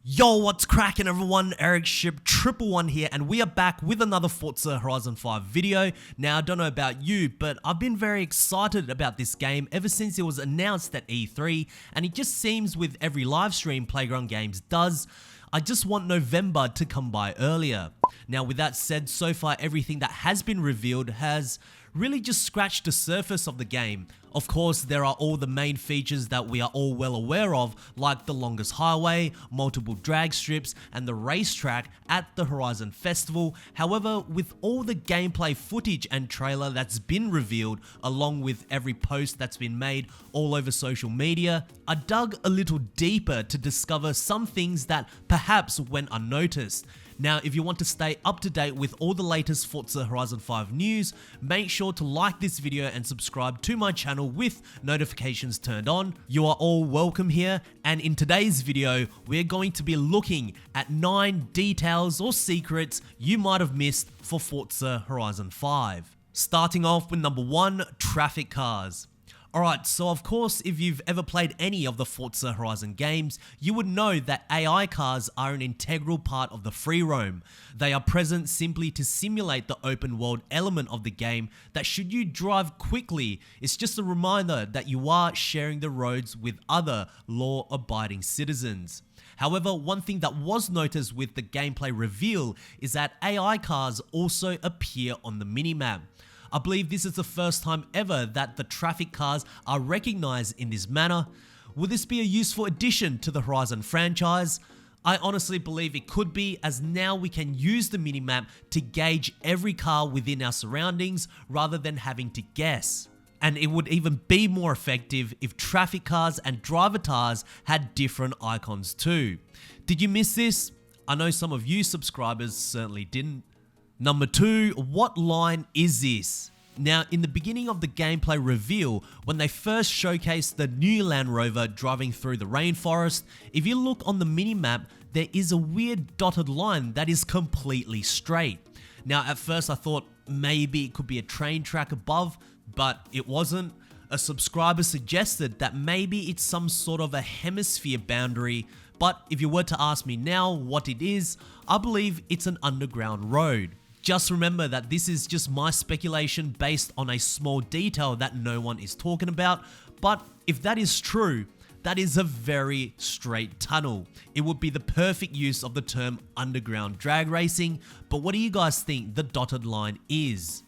Yo, what's cracking everyone? Ericship 111 here, and we are back with another Forza Horizon 5 video. Now, I don't know about you, but I've been very excited about this game ever since it was announced at E3, and it just seems with every live stream Playground Games does, I just want November to come by earlier. Now, with that said, so far everything that has been revealed has really just scratched the surface of the game. Of course, there are all the main features that we are all well aware of, like the longest highway, multiple drag strips, and the racetrack at the Horizon Festival. However, with all the gameplay footage and trailer that's been revealed, along with every post that's been made all over social media, I dug a little deeper to discover some things that perhaps went unnoticed. Now, if you want to stay up to date with all the latest Forza Horizon 5 news, make sure to like this video and subscribe to my channel with notifications turned on. You are all welcome here, and in today's video, we're going to be looking at 9 details or secrets you might have missed for Forza Horizon 5. Starting off with number 1, traffic cars. Alright, so of course, if you've ever played any of the Forza Horizon games, you would know that AI cars are an integral part of the free roam. They are present simply to simulate the open world element of the game that should you drive quickly, it's just a reminder that you are sharing the roads with other law-abiding citizens. However, one thing that was noticed with the gameplay reveal is that AI cars also appear on the minimap. I believe this is the first time ever that the traffic cars are recognized in this manner. Will this be a useful addition to the Horizon franchise? I honestly believe it could be, as now we can use the minimap to gauge every car within our surroundings rather than having to guess. And it would even be more effective if traffic cars and drivatars had different icons too. Did you miss this? I know some of you subscribers certainly didn't. Number 2, what line is this? Now, in the beginning of the gameplay reveal, when they first showcased the new Land Rover driving through the rainforest, if you look on the minimap, there is a weird dotted line that is completely straight. Now, at first I thought maybe it could be a train track above, but it wasn't. A subscriber suggested that maybe it's some sort of a hemisphere boundary, but if you were to ask me now what it is, I believe it's an underground road. Just remember that this is just my speculation based on a small detail that no one is talking about, but if that is true, that is a very straight tunnel. It would be the perfect use of the term underground drag racing, but what do you guys think the dotted line is?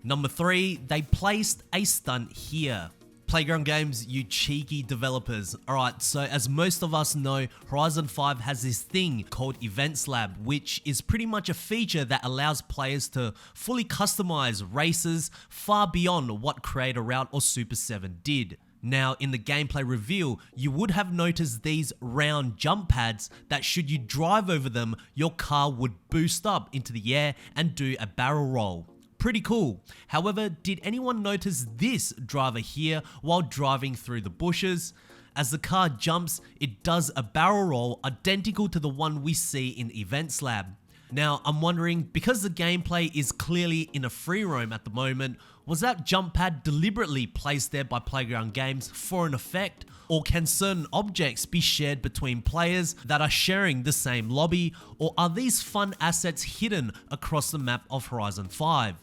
Number 3, they placed a stunt here. Playground Games, you cheeky developers. Alright, so as most of us know, Horizon 5 has this thing called Events Lab, which is pretty much a feature that allows players to fully customize races far beyond what Creator Route or Super 7 did. Now, in the gameplay reveal, you would have noticed these round jump pads that should you drive over them, your car would boost up into the air and do a barrel roll. Pretty cool. However, did anyone notice this driver here while driving through the bushes? As the car jumps, it does a barrel roll identical to the one we see in Events Lab. Now, I'm wondering, because the gameplay is clearly in a free roam at the moment, was that jump pad deliberately placed there by Playground Games for an effect? Or can certain objects be shared between players that are sharing the same lobby? Or are these fun assets hidden across the map of Horizon 5?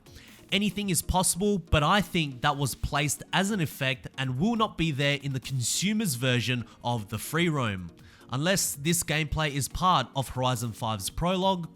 Anything is possible, but I think that was placed as an effect and will not be there in the consumer's version of the free roam. Unless this gameplay is part of Horizon 5's prologue.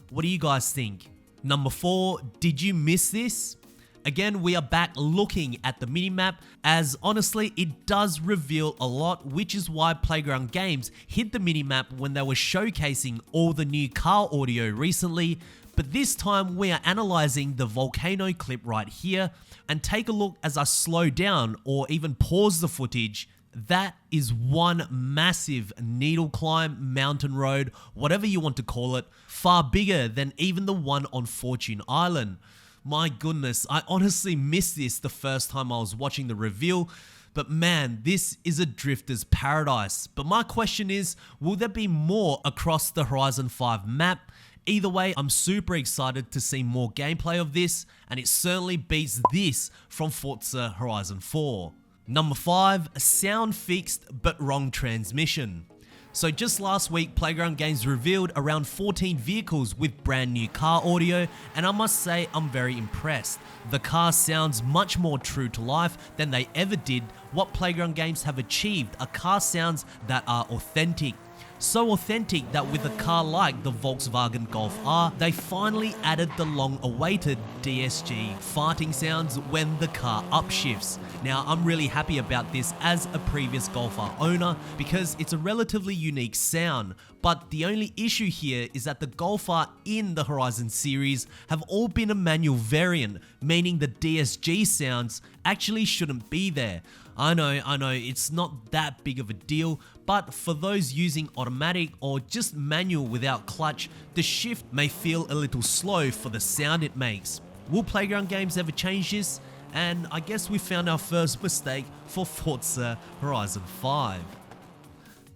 What do you guys think? Number 4, did you miss this? Again, we are back looking at the minimap, as honestly it does reveal a lot, which is why Playground Games hid the minimap when they were showcasing all the new car audio recently. But this time we are analyzing the volcano clip right here, and take a look as I slow down or even pause the footage. That is one massive needle climb, mountain road, whatever you want to call it, far bigger than even the one on Fortune Island. My goodness, I honestly missed this the first time I was watching the reveal, but man, this is a drifter's paradise. But my question is, will there be more across the Horizon 5 map? Either way, I'm super excited to see more gameplay of this, and it certainly beats this from Forza Horizon 4. Number 5, sound fixed but wrong transmission. So just last week, Playground Games revealed around 14 vehicles with brand new car audio, and I must say I'm very impressed. The car sounds much more true to life than they ever did. What Playground Games have achieved are car sounds that are authentic. So authentic that with a car like the Volkswagen Golf R, they finally added the long-awaited DSG farting sounds when the car upshifts. Now, I'm really happy about this as a previous Golf R owner because it's a relatively unique sound, but the only issue here is that the Golf R in the Horizon series have all been a manual variant, meaning the DSG sounds actually shouldn't be there. I know, it's not that big of a deal, but for those using automatic or just manual without clutch, the shift may feel a little slow for the sound it makes. Will Playground Games ever change this? And I guess we found our first mistake for Forza Horizon 5.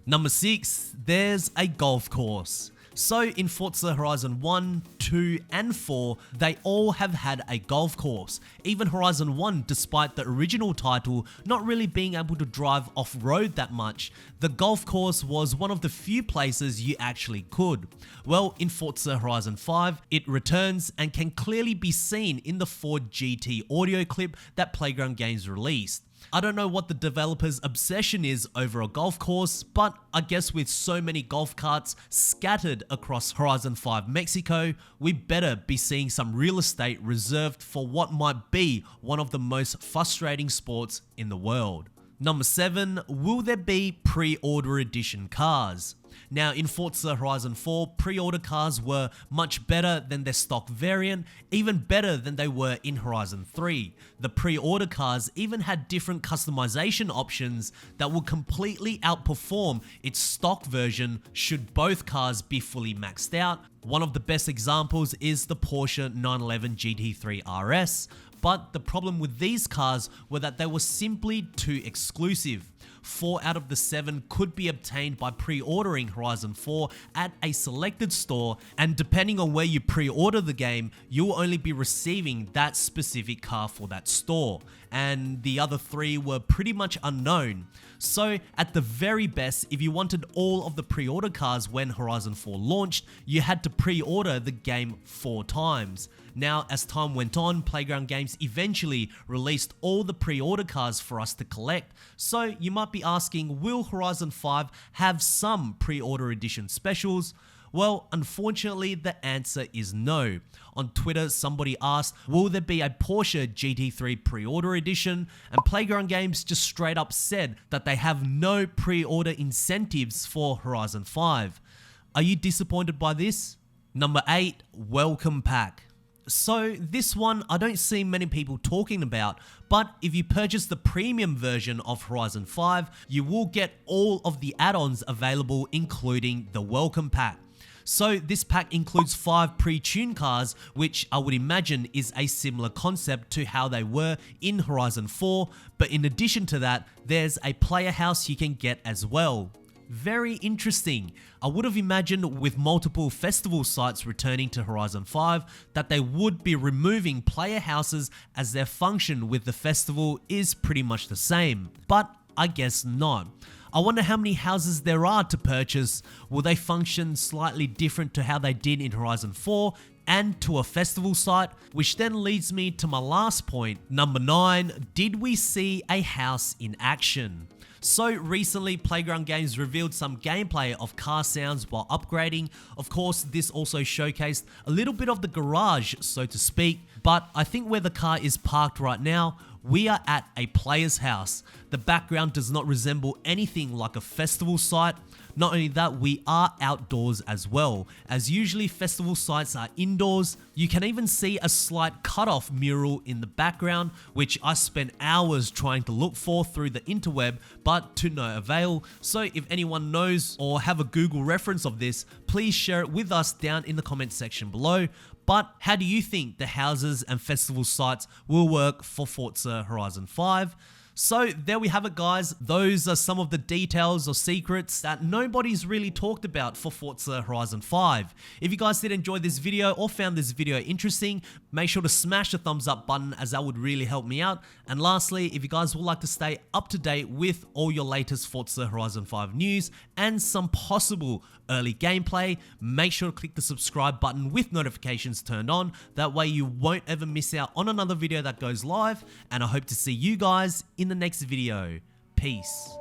Number 6, there's a golf course. So in Forza Horizon 1, 2 and 4, they all have had a golf course. Even Horizon 1, despite the original title not really being able to drive off-road that much, the golf course was one of the few places you actually could. Well, in Forza Horizon 5, it returns and can clearly be seen in the Ford GT audio clip that Playground Games released. I don't know what the developer's obsession is over a golf course, but I guess with so many golf carts scattered across Horizon 5 Mexico, we better be seeing some real estate reserved for what might be one of the most frustrating sports in the world. Number 7, will there be pre-order edition cars? Now in Forza Horizon 4, pre-order cars were much better than their stock variant, even better than they were in Horizon 3. The pre-order cars even had different customization options that will completely outperform its stock version should both cars be fully maxed out. One of the best examples is the Porsche 911 GT3 RS. But the problem with these cars were that they were simply too exclusive. 4 out of the 7 could be obtained by pre-ordering Horizon 4 at a selected store, and depending on where you pre-order the game, you will only be receiving that specific car for that store, and the other 3 were pretty much unknown. So at the very best, if you wanted all of the pre-order cars when Horizon 4 launched, you had to pre-order the game 4 times. Now, as time went on, Playground Games eventually released all the pre-order cars for us to collect. So you might be asking, will Horizon 5 have some pre-order edition specials? Well, unfortunately, the answer is no. On Twitter, somebody asked, will there be a Porsche GT3 pre-order edition? And Playground Games just straight up said that they have no pre-order incentives for Horizon 5. Are you disappointed by this? Number 8, Welcome Pack. So this one I don't see many people talking about, but if you purchase the premium version of Horizon 5, you will get all of the add-ons available, including the Welcome Pack. So this pack includes 5 pre-tuned cars, which I would imagine is a similar concept to how they were in Horizon 4, but in addition to that, there's a player house you can get as well. Very interesting. I would have imagined with multiple festival sites returning to Horizon 5 that they would be removing player houses, as their function with the festival is pretty much the same, but I guess not. I wonder how many houses there are to purchase. Will they function slightly different to how they did in Horizon 4 and to a festival site? Which then leads me to my last point. Number 9, did we see a house in action? So recently, Playground Games revealed some gameplay of car sounds while upgrading. Of course, this also showcased a little bit of the garage, so to speak, but I think where the car is parked right now, we are at a player's house. The background does not resemble anything like a festival site. Not only that, we are outdoors as well, as usually festival sites are indoors. You can even see a slight cutoff mural in the background, which I spent hours trying to look for through the interweb, but to no avail. So if anyone knows or have a Google reference of this, please share it with us down in the comment section below. But how do you think the houses and festival sites will work for Forza Horizon 5? So there we have it, guys. Those are some of the details or secrets that nobody's really talked about for Forza Horizon 5. If you guys did enjoy this video or found this video interesting, make sure to smash the thumbs up button, as that would really help me out. And lastly, if you guys would like to stay up to date with all your latest Forza Horizon 5 news and some possible early gameplay, make sure to click the subscribe button with notifications turned on. That way you won't ever miss out on another video that goes live, and I hope to see you guys in the next video. Peace.